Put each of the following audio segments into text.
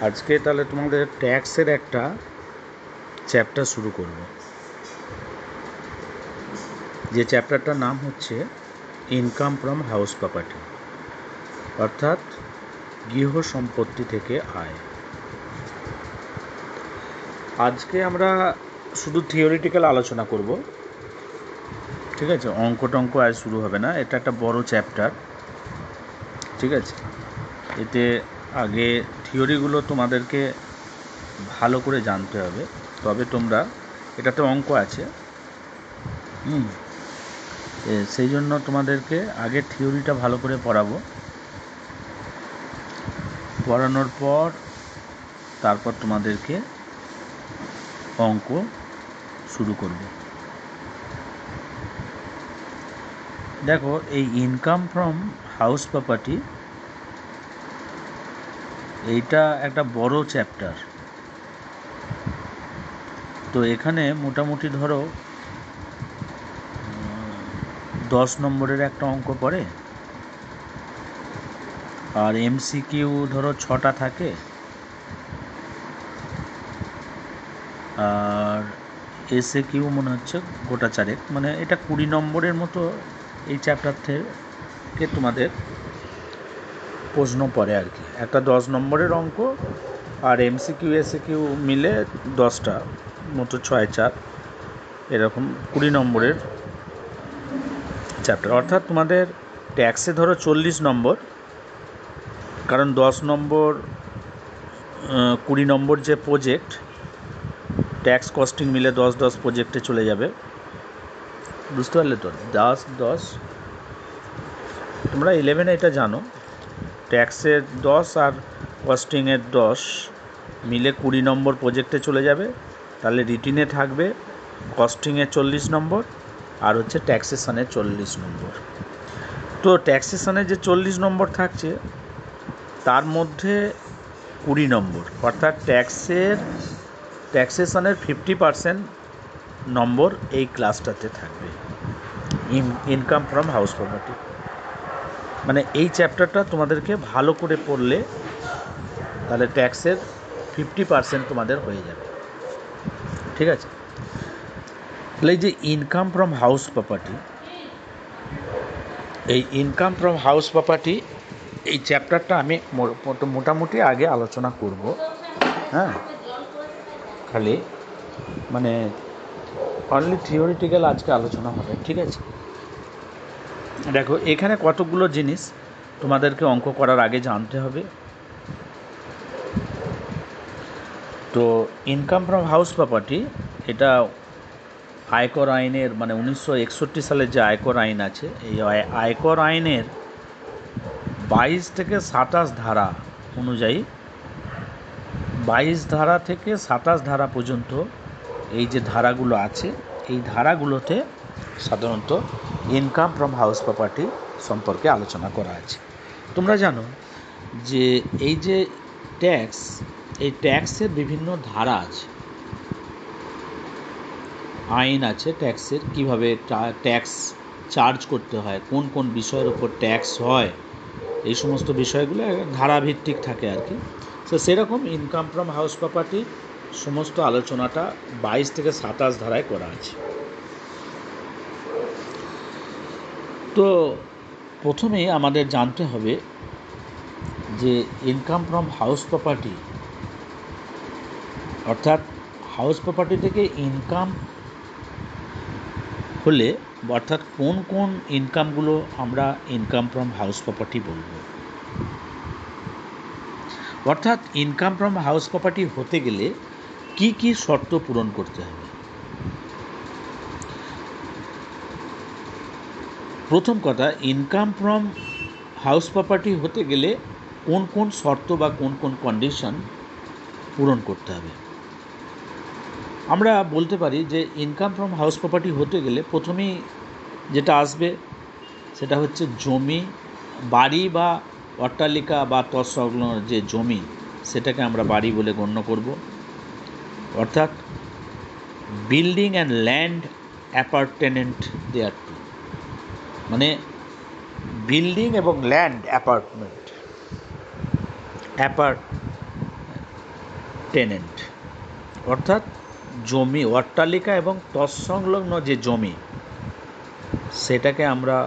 আজকে তাহলে তোমাদের ট্যাক্সের একটা চ্যাপ্টার শুরু করব, যে চ্যাপ্টারটার নাম হচ্ছে ইনকাম ফ্রম হাউস প্রপার্টি, অর্থাৎ গৃহ সম্পত্তি থেকে আয়। আজকে আমরা শুধু থিওরিটিক্যাল আলোচনা করব, ঠিক আছে? অঙ্ক টঙ্ক আজ শুরু হবে না, এটা একটা বড় চ্যাপ্টার, ঠিক আছে? এতে আগে থিওরিগুলো তোমাদেরকে ভালো করে জানতে হবে, তবে তোমরা, এটাতে অঙ্ক আছে, সেই জন্য তোমাদেরকে আগে থিওরিটা ভালো করে পড়াবো, পড়ানোর পর তারপর তোমাদেরকে অঙ্ক শুরু করব। দেখো, এই ইনকাম ফ্রম হাউস প্রপার্টি এইটা একটা বড় চ্যাপ্টার। তো এখানে মোটামুটি ধরো 10 নম্বরের একটা অঙ্ক পড়ে, আর এমসিকিউ ধরো 6টা থাকে, আর এসএ কিউ মনে হচ্ছে গোটা 4, মানে এটা 20 নম্বরের মতো এই চ্যাপ্টার থেকে তোমাদের প্রশ্ন পড়ে আর কি। একটা 10 নম্বরের অঙ্ক, আর এমসিকিউ এসএকিউ মিলে 10টা মতো, 6-4 এরকম 20 নম্বরের চ্যাপ্টার। অর্থাৎ তোমাদের ট্যাক্সে ধরো 40 নম্বর, কারণ 10 নম্বর 20 নম্বর যে প্রজেক্ট, ট্যাক্স কস্টিং মিলে 10-10 প্রজেক্টে চলে যাবে, বুঝতে পারলে তো? 10-10, তোমরা 11 এটা জানো, ট্যাক্সের 10 আর কস্টিংয়ের 10 মিলে 20 নম্বর প্রজেক্টে চলে যাবে। তাহলে রিটিনে থাকবে কস্টিংয়ে 40 নম্বর, আর হচ্ছে ট্যাক্সেশনের 40 নম্বর। তো ট্যাক্সেশনের যে 40 নম্বর থাকছে, তার মধ্যে 20 নম্বর, অর্থাৎ ট্যাক্সেশনের 50% নম্বর এই ক্লাসটাতে থাকবে, ইনকাম ফ্রম হাউস প্রপার্টি। মানে এই চ্যাপ্টারটা তোমাদেরকে ভালো করে পড়লে তাহলে ট্যাক্সের 50% তোমাদের হয়ে যাবে, ঠিক আছে? তাহলে এই যে ইনকাম ফ্রম হাউস প্রপার্টি, এই ইনকাম ফ্রম হাউস প্রপার্টি এই চ্যাপ্টারটা আমি মোটামুটি আগে আলোচনা করব, হ্যাঁ? খালি মানে অনলি থিওরিটিক্যাল আজকে আলোচনা হবে, ঠিক আছে? দেখো, এখানে কতগুলো জিনিস তোমাদেরকে অঙ্ক করার আগে জানতে হবে। তো ইনকাম ফ্রম হাউস প্রপার্টি এটা আয়কর আইনের, মানে 1961 সালের যে আয়কর আইন আছে, এই আয়কর আইনের 22 থেকে 27 ধারা অনুযায়ী, 22 ধারা থেকে 27 ধারা পর্যন্ত এই যে ধারাগুলো আছে, এই ধারাগুলোতে সাধারণত ইনকাম ফ্রম হাউস প্রপার্টি সম্পর্কে আলোচনা করা আছে। তোমরা জানো যে এই যে ট্যাক্স, এই ট্যাক্সের বিভিন্ন ধারা আছে, আইন আছে ট্যাক্সের, কীভাবে ট্যাক্স চার্জ করতে হয়, কোন কোন বিষয়ের উপর ট্যাক্স হয়, এই সমস্ত বিষয়গুলো ধারাভিত্তিক থাকে আর কি। তো সেরকম ইনকাম ফ্রম হাউস প্রপার্টির সমস্ত আলোচনাটা 22 থেকে 27 ধারায় করা আছে। তো প্রথমে আমাদের জানতে হবে যে ইনকাম ফ্রম হাউস প্রপার্টি, অর্থাৎ হাউস প্রপার্টি থেকে ইনকাম হলে, অর্থাৎ কোন কোন ইনকামগুলো আমরা ইনকাম ফ্রম হাউস প্রপার্টি বলবো। অর্থাৎ ইনকাম ফ্রম হাউস প্রপার্টি হতে গেলে কি কি শর্ত পূরণ করতে হবে। প্রথম কথা, ইনকাম ফ্রম হাউস প্রপার্টি হতে গেলে কোন কোন শর্ত বা কোন কোন কন্ডিশন পূরণ করতে হবে। আমরা বলতে পারি যে ইনকাম ফ্রম হাউস প্রপার্টি হতে গেলে প্রথমেই যেটা আসবে সেটা হচ্ছে জমি, বাড়ি বা অট্টালিকা বা তৎসংলগ্ন যে জমি, সেটাকে আমরা বাড়ি বলে গণ্য করব। অর্থাৎ building and land appurtenant thereto, মানে বিল্ডিং এবং ল্যান্ড টেনেন্ট, অর্থাৎ জমি, অট্টালিকা এবং তৎসংলগ্ন যে জমি, সেটাকে আমরা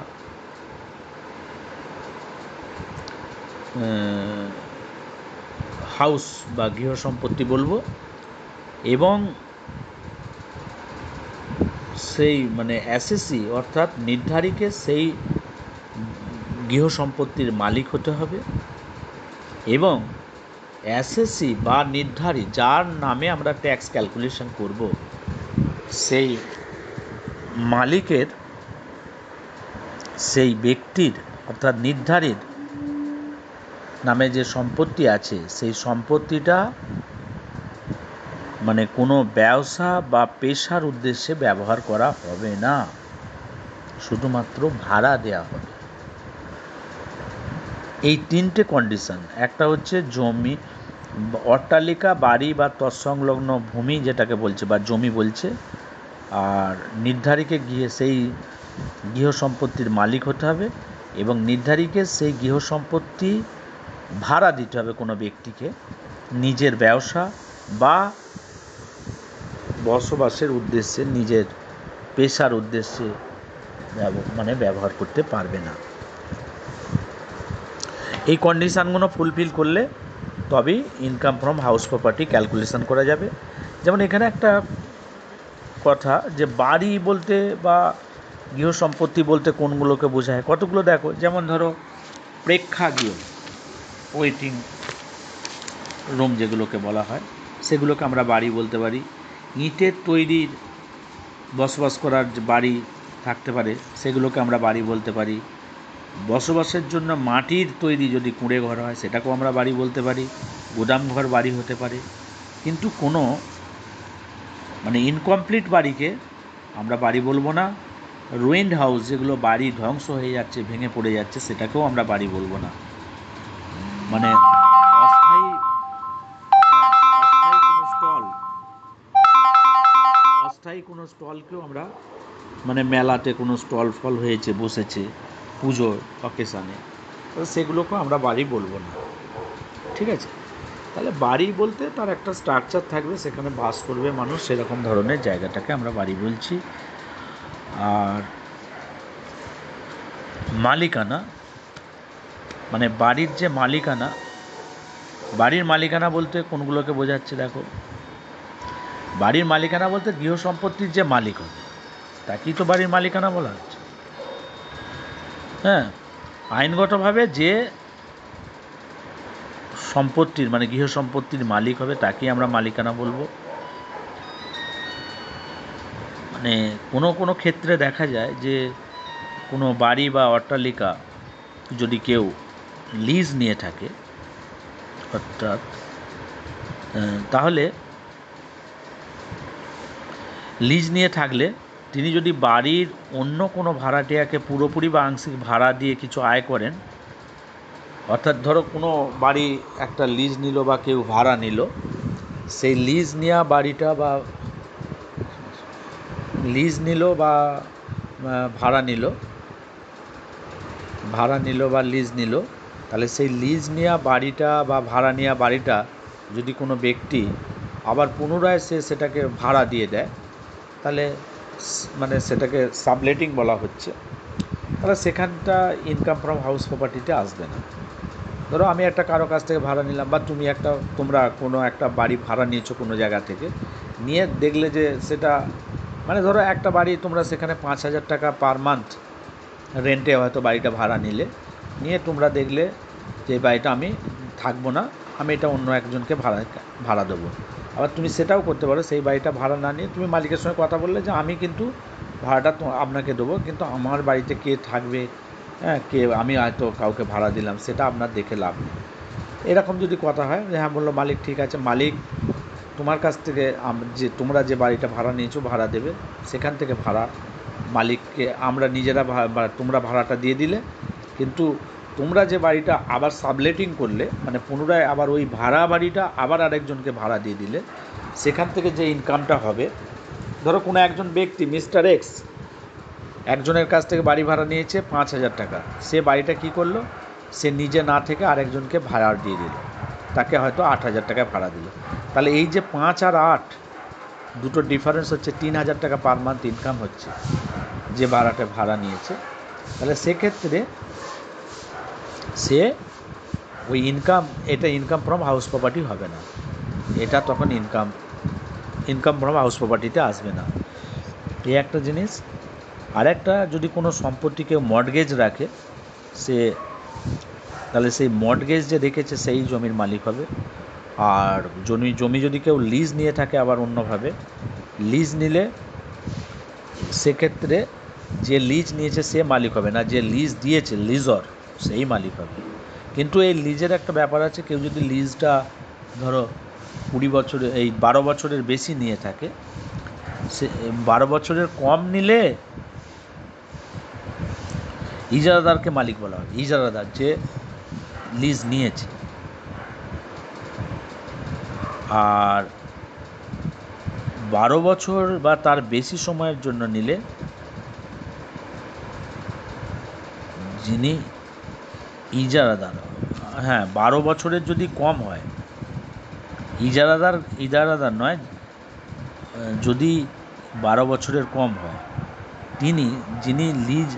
হাউস বা গৃহ সম্পত্তি বলবো। এবং সেই মানে অ্যাসেসি অর্থাৎ নির্ধারিকে সেই গৃহ সম্পত্তির মালিক হতে হবে, এবং অ্যাসেসি বা নির্ধারী যার নামে আমরা ট্যাক্স ক্যালকুলেশন করব, সেই মালিকের, সেই ব্যক্তির অর্থাৎ নির্ধারীর নামে যে সম্পত্তি আছে, সেই সম্পত্তিটা মানে কোনো ব্যবসা বা পেশার উদ্দেশ্যে ব্যবহার করা হবে না, শুধুমাত্র ভাড়া দেওয়া হবে। এই তিনটে কন্ডিশন, একটা হচ্ছে জমি, অট্টালিকা, বাড়ি বা তৎসংলগ্ন ভূমি যেটাকে বলছে বা জমি বলছে, আর নির্ধারিকে গিয়ে সেই গৃহ সম্পত্তির মালিক হতে হবে, এবং নির্ধারিকে সেই গৃহ সম্পত্তি ভাড়া দিতে হবে কোনো ব্যক্তিকে নিজের ব্যবসা বা বসবাসের উদ্দেশ্যে, নিজের পেশার উদ্দেশ্যে মানে ব্যবহার করতে পারবে না। এই কন্ডিশানগুলো ফুলফিল করলে তবেই income from house property calculation করা যাবে। যেমন এখানে একটা কথা, যে বাড়ি বলতে বা গৃহ সম্পত্তি বলতে কোনগুলোকে বোঝায়, কতগুলো দেখো। যেমন ধরো প্রেক্ষাগৃহ, ওয়েটিং রুম যেগুলোকে বলা হয়, সেগুলোকে আমরা বাড়ি বলতে পারি। ইটের তৈরির বসবাস করার যে বাড়ি থাকতে পারে, সেগুলোকে আমরা বাড়ি বলতে পারি। বসবাসের জন্য মাটির তৈরি যদি কুঁড়ে ঘর হয়, সেটাকেও আমরা বাড়ি বলতে পারি। গুদাম ঘর বাড়ি হতে পারে। কিন্তু কোনো মানে ইনকমপ্লিট বাড়িকে আমরা বাড়ি বলবো না। রুইন্ড হাউস, যেগুলো বাড়ি ধ্বংস হয়ে যাচ্ছে, ভেঙে পড়ে যাচ্ছে, সেটাকেও আমরা বাড়ি বলবো না। মানে অস্থায়ী কোনো স্টলকেও আমরা মানে মেলাতে কোনো স্টল ফল হয়েছে, বসেছে পুজোর অকেশানে, সেগুলোকেও আমরা বাড়ি বলবো না। ঠিক আছে? তাহলে বাড়ি বলতে তার একটা স্ট্রাকচার থাকবে, সেখানে বাস করবে মানুষ, সেরকম ধরনের জায়গাটাকে আমরা বাড়ি বলছি। আর মালিকানা, মানে বাড়ির যে মালিকানা, বাড়ির মালিকানা বলতে কোনগুলোকে বোঝাচ্ছে দেখো। বাড়ির মালিকানা বলতে গৃহ সম্পত্তির যে মালিক হবে তাকেই তো বাড়ির মালিকানা বলা হচ্ছে। হ্যাঁ, আইনগতভাবে যে সম্পত্তির মানে গৃহ সম্পত্তির মালিক হবে তাকেই আমরা মালিকানা বলবো। মানে কোনো কোনো ক্ষেত্রে দেখা যায় যে কোনো বাড়ি বা অট্টালিকা যদি কেউ লিজ নিয়ে থাকে, অর্থাৎ তাহলে লিজ নিয়ে থাকলে তিনি যদি বাড়ির অন্য কোনো ভাড়াটিয়াকে পুরোপুরি বা আংশিক ভাড়া দিয়ে কিছু আয় করেন, অর্থাৎ ধরো কোনো বাড়ি একটা লিজ নিল বা কেউ ভাড়া নিল, সেই লিজ নেওয়া বাড়িটা বা লিজ নিল বা ভাড়া নিল বা লিজ নিল, তাহলে সেই লিজ নেওয়া বাড়িটা বা ভাড়া নেওয়া বাড়িটা যদি কোনো ব্যক্তি আবার পুনরায় সেটাকে ভাড়া দিয়ে দেয়, তাহলে মানে সেটাকে সাবলেটিং বলা হচ্ছে। তাহলে সেখানটা ইনকাম ফ্রম হাউস প্রপার্টিতে আসবে না। ধরো আমি একটা কারো কাছ থেকে ভাড়া নিলাম, বা তোমরা কোনো একটা বাড়ি ভাড়া নিয়েছো কোনো জায়গা থেকে, নিয়ে দেখলে যে সেটা মানে ধরো একটা বাড়ি তোমরা সেখানে 5,000 টাকা পার মান্থ রেন্টে হয়তো বাড়িটা ভাড়া নিয়ে তোমরা দেখলে যে বাড়িটা আমি থাকবো না, আমি এটা অন্য একজনকে ভাড়া দেবো। আবার তুমি সেটাও করতে পারো, সেই বাড়িটা ভাড়া না নিয়ে তুমি মালিকের সঙ্গে কথা বললে যে আমি কিন্তু ভাড়াটা আপনাকে দেবো, কিন্তু আমার বাড়িতে কে থাকবে, হ্যাঁ, আমি হয়তো কাউকে ভাড়া দিলাম, সেটা আপনার দেখে লাভ নেই। এরকম যদি কথা হয়, হ্যাঁ বললো মালিক, ঠিক আছে, মালিক তোমার কাছ থেকে যে তোমরা যে বাড়িটা ভাড়া নিয়েছো ভাড়া দেবে, সেখান থেকে ভাড়া মালিককে আমরা নিজেরা তোমরা ভাড়াটা দিয়ে দিলে, কিন্তু তোমরা যে বাড়িটা আবার সাবলেটিং করলে, মানে পুনরায় আবার ওই ভাড়া বাড়িটা আবার আরেকজনকে ভাড়া দিয়ে দিলে, সেখান থেকে যে ইনকামটা হবে, ধরো কোনো একজন ব্যক্তি মিস্টার এক্স একজনের কাছ থেকে বাড়ি ভাড়া নিয়েছে 5,000 টাকা, সে বাড়িটা কী করলো, সে নিজে না থেকে আরেকজনকে ভাড়া দিয়ে দিল, তাকে হয়তো 8,000 টাকা ভাড়া দিল। তাহলে এই যে 5 আর 8 দুটো ডিফারেন্স হচ্ছে 3,000 টাকা পার মান্থ ইনকাম হচ্ছে যে ভাড়া নিয়েছে, তাহলে সেক্ষেত্রে সে ওই এটা ইনকাম ফ্রম হাউস প্রপার্টি হবে না, এটা তখন ইনকাম ফ্রম হাউস প্রপার্টিতে আসবে না। এই একটা জিনিস। আর একটা, যদি কোনো সম্পত্তি কেউ মর্টগেজ রাখে, তাহলে সেই মর্টগেজ যে রেখেছে সেই জমির মালিক হবে। আর জমি যদি কেউ লিজ নিয়ে থাকে আবার অন্যভাবে, লিজ নিলে সেক্ষেত্রে যে লিজ নিয়েছে সে মালিক হবে না, যে লিজ দিয়েছে লিজর সেই মালিক হবে। কিন্তু এই লিজের একটা ব্যাপার আছে, কেউ যদি লিজটা ধরো 20 বছরের 12 বছরের বেশি নিয়ে থাকে, সে 12 বছরের কম নিলে ইজারাদারকে মালিক বলা হবে, ইজারাদার যে লিজ নিয়েছে। আর 12 বছর বা তার বেশি সময়ের জন্য নিলে যিনি ইজারাদার, 12 বছরের যদি কম হয়, ইজারাদার নয়, যদি 12 বছরের কম হয়, যিনি লিজ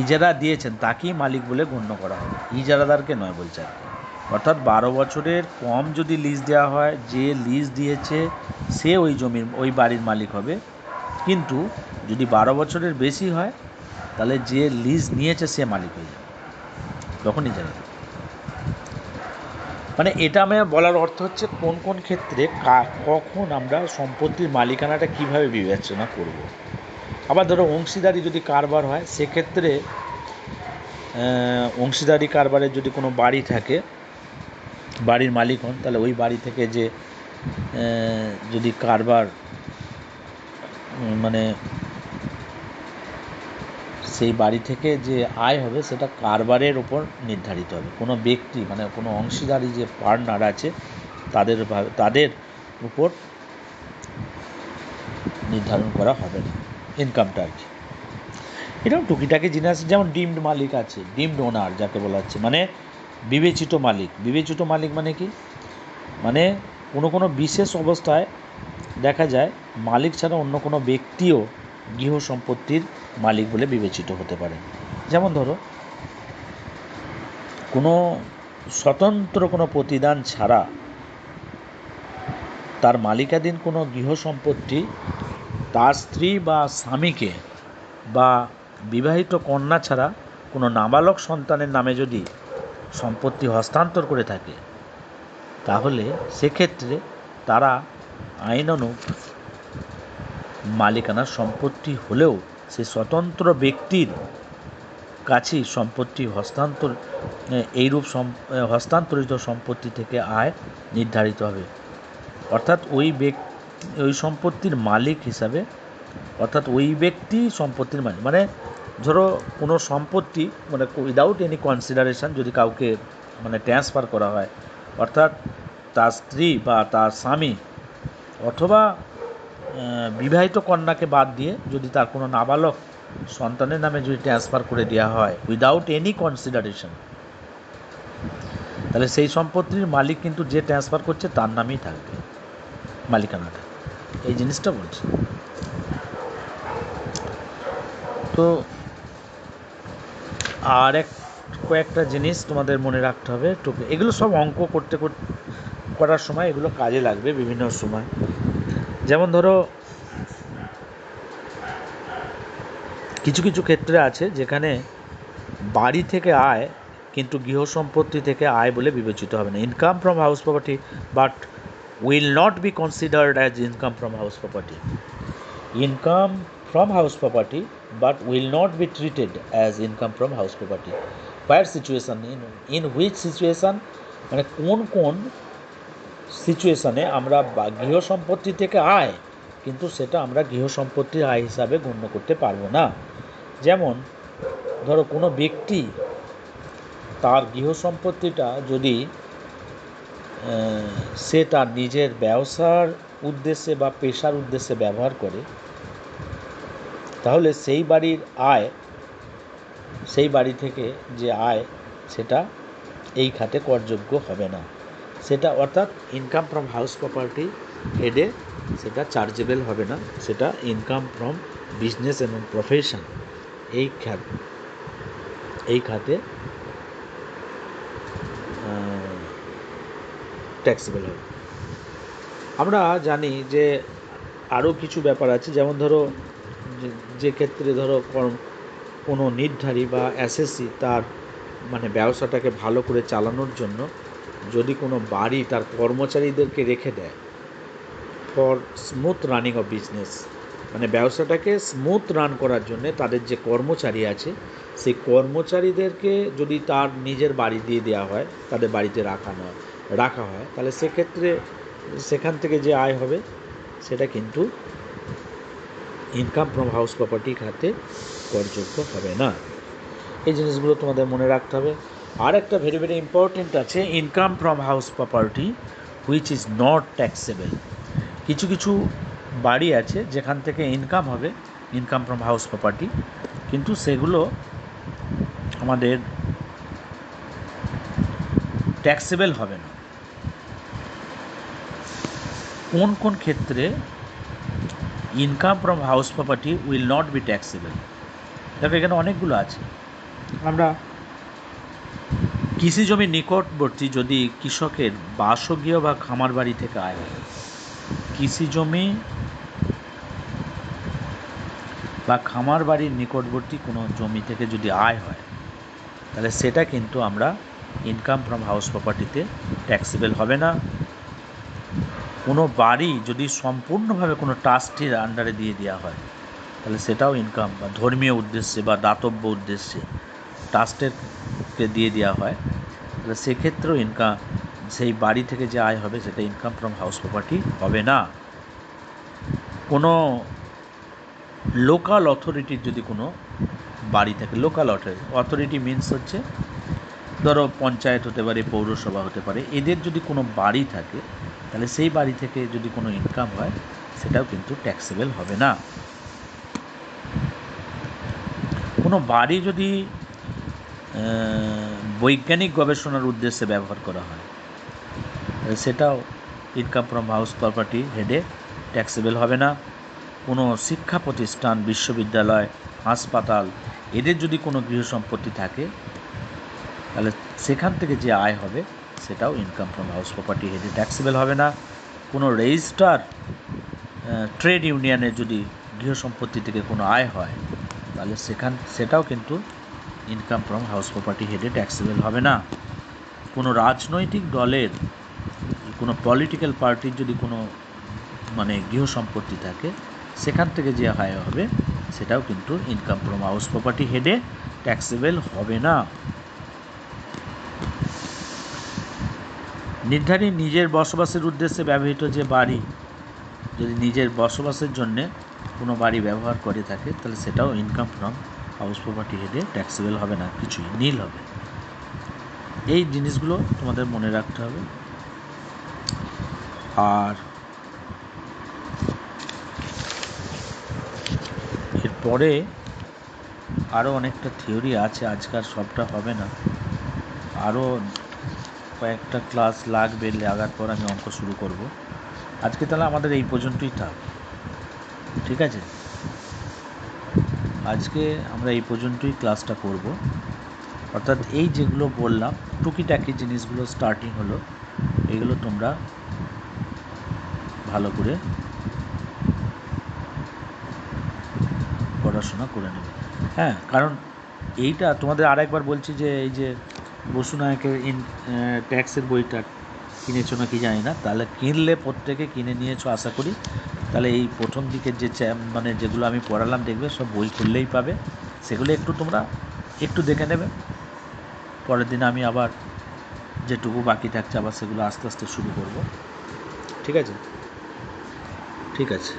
ইজারা দিয়েছেন তাকেই মালিক বলে গণ্য করা হবে, ইজারাদারকে নয় বলছে আর কি। অর্থাৎ 12 বছরের কম যদি লিজ দেওয়া হয়, যে লিজ দিয়েছে সে ওই বাড়ির মালিক হবে। কিন্তু যদি 12 বছরের বেশি হয়, তাহলে যে লিজ নিয়েছে সে মালিক হয়ে যাবে, তখন ইজারাদার। মানে এটা আমার বলার অর্থ হচ্ছে কোন কোন ক্ষেত্রে কখন আমরা সম্পত্তির মালিকানাটা কিভাবে বিবেচনা করব। আবার ধরো অংশীদারি যদি কারবার হয়, সেক্ষেত্রে অংশীদারি কারবারের যদি কোনো বাড়ি থাকে, বাড়ির মালিক হন, তাহলে ওই বাড়ি থেকে যে যদি কারবার মানে সেই বাড়ি থেকে যে আয় হবে সেটা কারবারের ওপর নির্ধারিত হবে। কোনো ব্যক্তি মানে কোনো অংশীদারি যে পার্টনার আছে তাদের উপর নির্ধারণ করা হবে না ইনকামটা আর কি। এটাও টুকিটাকি জিনিস আছে, যেমন ডিমড মালিক আছে, ডিমড ওনার যাকে বলা হচ্ছে, মানে বিবেচিত মালিক। বিবেচিত মালিক মানে কি, মানে কোনো বিশেষ অবস্থায় দেখা যায় মালিক ছাড়া অন্য কোনো ব্যক্তিও গৃহ সম্পত্তির মালিক বলে বিবেচিত হতে পারে। যেমন ধরো কোনো স্বতন্ত্র কোনো প্রতিদান ছাড়া তার মালিকাধীন কোনো গৃহ সম্পত্তি তার স্ত্রী বা স্বামীকে বা বিবাহিত কন্যা ছাড়া কোনো নাবালক সন্তানের নামে যদি সম্পত্তি হস্তান্তর করে থাকে, তাহলে সেক্ষেত্রে তারা আইনানুগ মালিকানার সম্পত্তি হলেও সে স্বতন্ত্র ব্যক্তির কাছেই সম্পত্তি এইরূপ হস্তান্তরিত সম্পত্তি থেকে আয় নির্ধারিত হবে। অর্থাৎ ওই সম্পত্তির মালিক হিসাবে, অর্থাৎ ওই ব্যক্তি সম্পত্তির মালিক। মানে ধরো কোনো সম্পত্তি মানে উইদাউট এনি কনসিডারেশন যদি কাউকে মানে ট্রান্সফার করা হয়, অর্থাৎ তার স্ত্রী বা তার স্বামী অথবা বিবাহিত কন্যাকে বাদ দিয়ে যদি তার কোনো নাবালক সন্তানের নামে যদি ট্রান্সফার করে দেওয়া হয় উইদাউট এনি কনসিডারেশন, তাহলে সেই সম্পত্তির মালিক কিন্তু যে ট্রান্সফার করছে তার নামেই থাকবে মালিকানাটা। এই জিনিসটা বলছি। তো আর কয়েকটা জিনিস তোমাদের মনে রাখতে হবে, এগুলো সব অঙ্ক করার সময় এগুলো কাজে লাগবে বিভিন্ন সময়। যেমন ধরো কিছু কিছু ক্ষেত্রে আছে যেখানে বাড়ি থেকে আয় কিন্তু গৃহ সম্পত্তি থেকে আয় বলে বিবেচিত হবে না। Income from house property but will not be considered as income from house property. Income from house property but will not be treated as income from house property. Where situation, in which situation, মানে কোন সিচুয়েশানে আমরা গৃহ সম্পত্তি থেকে আয় কিন্তু সেটা আমরা গৃহ সম্পত্তির আয় হিসাবে গণ্য করতে পারবো না। যেমন ধরো কোনো ব্যক্তি তার গৃহ সম্পত্তিটা যদি সে তার নিজের ব্যবসার উদ্দেশ্যে বা পেশার উদ্দেশ্যে ব্যবহার করে, তাহলে সেই বাড়ি থেকে যে আয় সেটা এই খাতে করযোগ্য হবে না। সেটা অর্থাৎ ইনকাম ফ্রম হাউস প্রপার্টি হেডে সেটা চার্জেবল হবে না, সেটা ইনকাম ফ্রম বিজনেস এবং প্রফেশন এই খাতে ট্যাক্সেবল হবে। আমরা জানি যে আরও কিছু ব্যাপার আছে, যেমন ধরো যে ক্ষেত্রে ধরো কোনো নির্ধারী বা এসএসসি তার মানে ব্যবসাটাকে ভালো করে চালানোর জন্য যদি কোনো বাড়ি তার কর্মচারীদেরকে রেখে দেয় for smooth running of business, মানে ব্যবসাটাকে স্মুথ রান করার জন্যে তাদের যে কর্মচারী আছে সেই কর্মচারীদেরকে যদি তার নিজের বাড়ি দিয়ে দেওয়া হয়, তাদের বাড়িতে রাখা হয়, তাহলে সেক্ষেত্রে সেখান থেকে যে আয় হবে সেটা কিন্তু ইনকাম ফ্রম হাউস প্রপার্টি খাতে করযোগ্য হবে না। এই জিনিসগুলো তোমাদের মনে রাখতে হবে। আর একটা ভেরি ভেরি ইম্পর্টেন্ট আছে, income from house property which is not taxable. কিছু কিছু বাড়ি আছে যেখান থেকে ইনকাম হবে, ইনকাম ফ্রম হাউস প্রপার্টি, কিন্তু সেগুলো আমাদের ট্যাক্সেবল হবে না। কোন কোন ক্ষেত্রে income from house property will not be taxable? দেখো এখানে অনেকগুলো আছে। আমরা কৃষি জমির নিকটবর্তী যদি কৃষকের বাসগৃহ বা খামার বাড়ি থেকে আয় হয়, কৃষি জমি বা খামার বাড়ির নিকটবর্তী কোনো জমি থেকে যদি আয় হয়, তাহলে সেটা কিন্তু আমরা ইনকাম ফ্রম হাউস প্রপার্টিতে ট্যাক্সেবল হবে না। কোনো বাড়ি যদি সম্পূর্ণভাবে কোনো ট্রাস্টির আন্ডারে দিয়ে দেওয়া হয়, তাহলে সেটাও ইনকাম, বা ধর্মীয় উদ্দেশ্যে বা দাতব্য উদ্দেশ্যে ট্রাস্টেরকে দিয়ে দেওয়া হয়, তাহলে সেক্ষেত্রেও ইনকাম, সেই বাড়ি থেকে যে আয় হবে সেটা ইনকাম ফ্রম হাউস প্রপার্টি হবে না। কোনো লোকাল অথরিটির যদি কোনো বাড়ি থাকে, লোকাল অথরিটি মিনস হচ্ছে ধরো পঞ্চায়েত হতে পারে, পৌরসভা হতে পারে, এদের যদি কোনো বাড়ি থাকে, তাহলে সেই বাড়ি থেকে যদি কোনো ইনকাম হয় সেটাও কিন্তু ট্যাক্সেবল হবে না। কোনো বাড়ি যদি বৈজ্ঞানিক গবেষণার উদ্দেশ্যে ব্যবহার করা হয়, সেটাও ইনকাম ফ্রম হাউস প্রপার্টি হেডে ট্যাক্সেবল হবে না। কোনো শিক্ষা প্রতিষ্ঠান, বিশ্ববিদ্যালয়, হাসপাতাল, এদের যদি কোনো গৃহ সম্পত্তি থাকে, তাহলে সেখান থেকে যে আয় হবে সেটাও ইনকাম ফ্রম হাউস প্রপার্টি হেডে ট্যাক্সেবল হবে না। কোনো রেজিস্টার ট্রেড ইউনিয়নের যদি গৃহ সম্পত্তি থেকে কোনো আয় হয়, তাহলে সেটাও কিন্তু ইনকাম ফ্রম হাউস প্রপার্টি হেডে ট্যাক্সেবল হবে না। কোনো রাজনৈতিক দলের, কোনো পলিটিক্যাল পার্টির যদি কোনো মানে গৃহ সম্পত্তি থাকে, সেখান থেকে যে আয় হবে সেটাও কিন্তু ইনকাম ফ্রম হাউস প্রপার্টি হেডে ট্যাক্সেবল হবে না। নির্ধারিত নিজের বসবাসের উদ্দেশ্যে ব্যবহৃত যে বাড়ি, যদি নিজের বসবাসের জন্যে কোনো বাড়ি ব্যবহার করে থাকে, তাহলে সেটাও ইনকাম ফ্রম হাউস প্রপার্টি হেডে ট্যাক্সেবল হবে না, কিছুই নীল হবে। এই জিনিসগুলো তোমাদের মনে রাখতে হবে। আর এরপরে আরও অনেকটা থিওরি আছে, আজকাল সবটা হবে না, আরও কয়েকটা ক্লাস লাগার পর আমি অঙ্ক শুরু করব। আজকে তাহলে আমাদের এই পর্যন্তই থাক, ঠিক আছে? আজকে আমরা এই পর্যন্তই ক্লাসটা করব। অর্থাৎ এই যেগুলো বললাম টুকিটাকি জিনিসগুলো স্টার্টিং হলো, এগুলো তোমরা ভালো করে পড়াশোনা করে নেবে। হ্যাঁ, কারণ এইটা তোমাদের আরেকবার বলছি যে এই যে বসু নায়কের ট্যাক্সের বইটা কিনেছো না কি জানি না, তাহলে কিনলে প্রত্যেকে কিনে নিয়েছো আশা করি। তাহলে এই প্রথম দিকের যে মানে যেগুলো আমি পড়ালাম দেখবে সব বই খুললেই পাবে, সেগুলো তোমরা একটু দেখে নেবে। পরের দিন আমি আবার যেটুকু বাকি থাকছে আবার সেগুলো আস্তে আস্তে শুরু করব, ঠিক আছে? ঠিক আছে।